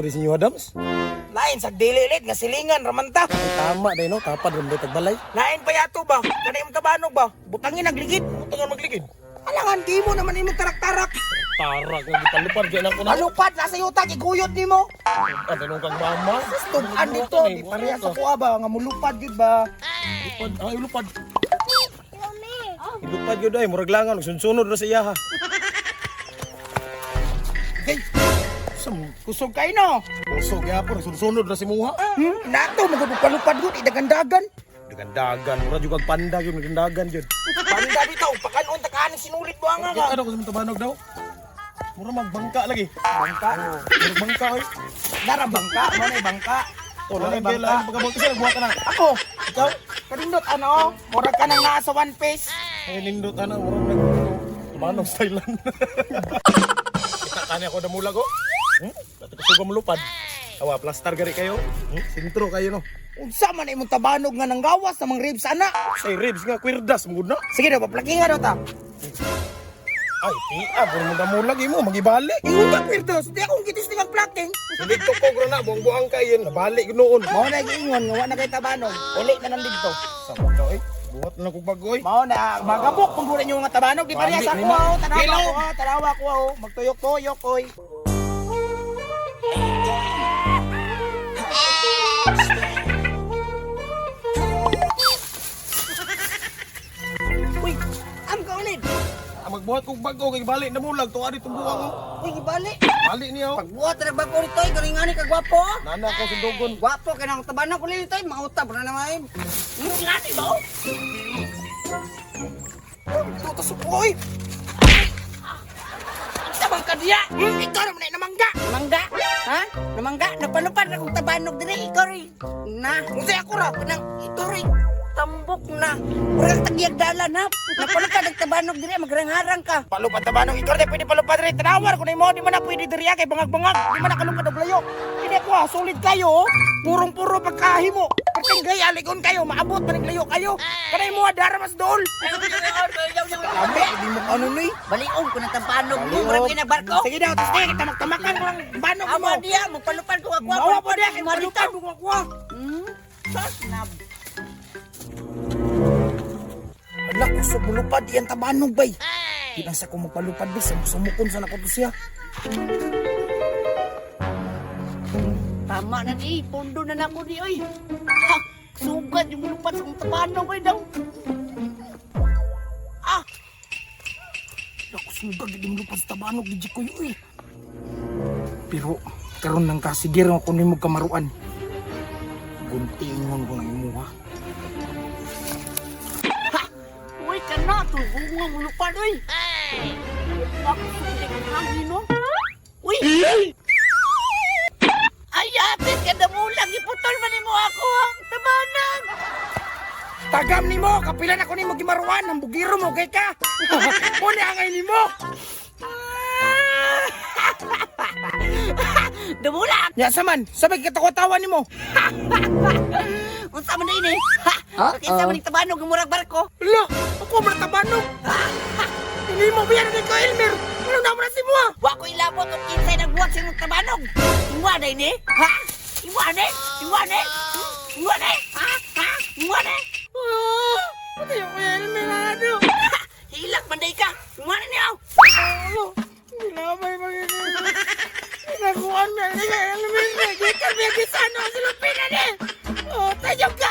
Gwapo rin si Inyo Adams. Lain sa dililit nga silingan ramanta. Tama day no, tapad rin day tagbalay. Lain pa yato ba? Kanay mo tabanog ba? Butangin nagligid. Butangan magligid. Alangan di mo naman imong tarak-tarak. Tarak, nagipalupad dyan ako na. Malupad nasa yuta giguyod nimo. Ano nung kang mama? Tugan dito, di pareha sa kuha ba nga mulupad gid ba? Lupad, ay lupad. Lupad yun ay, murag langan, sunsunod na sa iya ha. Hey, kusog kayo no. Pusog ya po, sunsunod na si Muha. Nato magpalupad gud idagan-dagan. Dagan-dagan, murag yung panda yun, dagan yun. Panda bitaw pakanon takaan sinulit mo nga ka. Ano ko sa tabanog daw? Mura magbangka lagi. Bangka. Murag bangka oy. Dara bangka, mo na bangka. Oh, lang kailan pagkabot kasi nagbuhat ka na. Ako, Ikaw? kanindot ano, murag ka nang naa sa One Piece. Ay nindot ana, murag nag tabanog stylean. Kita kanya ako na mulag oh. Dati ko suga mulupad. Awa, plastar gari kayo. Sintro kayo no. Unsa man imong tabanog nga nanggawas sa mga ribs ana? Say ribs nga, kwirdas mo na. Sige daw, paplaki nga daw ta. Ay, tiya, puro mo damulag mo, magibali. Ingon ka pirdos, di akong kitis ni magplaking. Hindi ko kogro na, buang-buang kayo, nabalik noon. Mao na giingon nga wa na kay tabanog. Uli na nang dito. Sama ka eh, buhat na kong bagoy. Mao na magabok kung gura niyo nga tabanog di pareha sa Bandi, kuha. lima. Tanawa Kilo. ko, tanawa ko. Magtuyok-tuyok oy. Uy, am ka ulit. Magbuhat kong bago, kay balik na mulag, tuwa dito buwang mo. Uy, gibali. Balik niya oh. Pagbuhat na bago nito, garingani ka gwapo. Nana ko sa dogon. Gwapo ka nang tabanog ulit nito, mautab na naman. Ngani ba? Tutos uy. Sabang ka diya. Ikaw naman ay namangga. Namangga? Ha? Namangga? Napalupad na kong tabanog dire, ikaw rin. Na, kasi ako ra, nang ito rin. Tambok na. Urang tagyag dalan ha. Napalupad ang tabanog dire, magrang-harang ka. Palupad tabanog, ikaw rin pwede palupad rin. Tanawar ko na mo, di man na pwede dire kay bangag-bangag. Di man na kalupad ang layo. Hindi ko ha, sulit kayo. Purong-puro pagkahimo. Kasi gay, aligon kayo, maabot man ang layo kayo. Kanay mo, daramas dool. Kami, di mo ano ni. Baliong ko na tampanog mo, marami na barko. Sige daw, tapos kaya kita magtamakan mo ng banog mo. Aba dia, magpalupad ko ako. Mawa po dia, kay malutad mo ako. Sasnab. Ala, kusog mo lupad, yan tabanog bay. Pinasa ko magpalupad bay, sumukon sa nakuto siya. Tama na ni, pundo na nako ni oy. Ha, sugat yung lupad sa kong tapanog oy daw. Ah, Ako sugag, hindi mo lupad sa tabanog, di ko yun eh. Pero, karon ng kasigir ako ni mo kamaruan. Guntingon ko ng imuha. uy ka na, tulong nga mo lupad oy. Ako sugat ang hangin no. Uy! Ay, atin ka na mo lang, iputol man mo ako ang tabanog. Tagam ni mo, kapilan ako ni mo gimaruan, ang bugiro mo kay ka. Muna angay ni mo. Dumulan! Ya saman, sabay katawa-tawa ni mo. Unsa man din eh? Ha? Kinsa man tabanog ng murag barko? Ala, ako man tabanog. Hindi mo biyan ni ko Elmer. Ano na mo na si mo? Wa ko ilabot og kinsay nagbuhat sa imong tabanog. Iwa day ni? Ha? Iwa ni? Iwa ni? Iwa ni? Ha? Ha? Iwa ni? Ano yung Elmer ano? Hilak manday ka. Iwa ni niyaw. Ano? Ginamay magiging. Inakuan mo ni Elmer. Gikan biya gisano silupin na ni. Oh, tayo ka.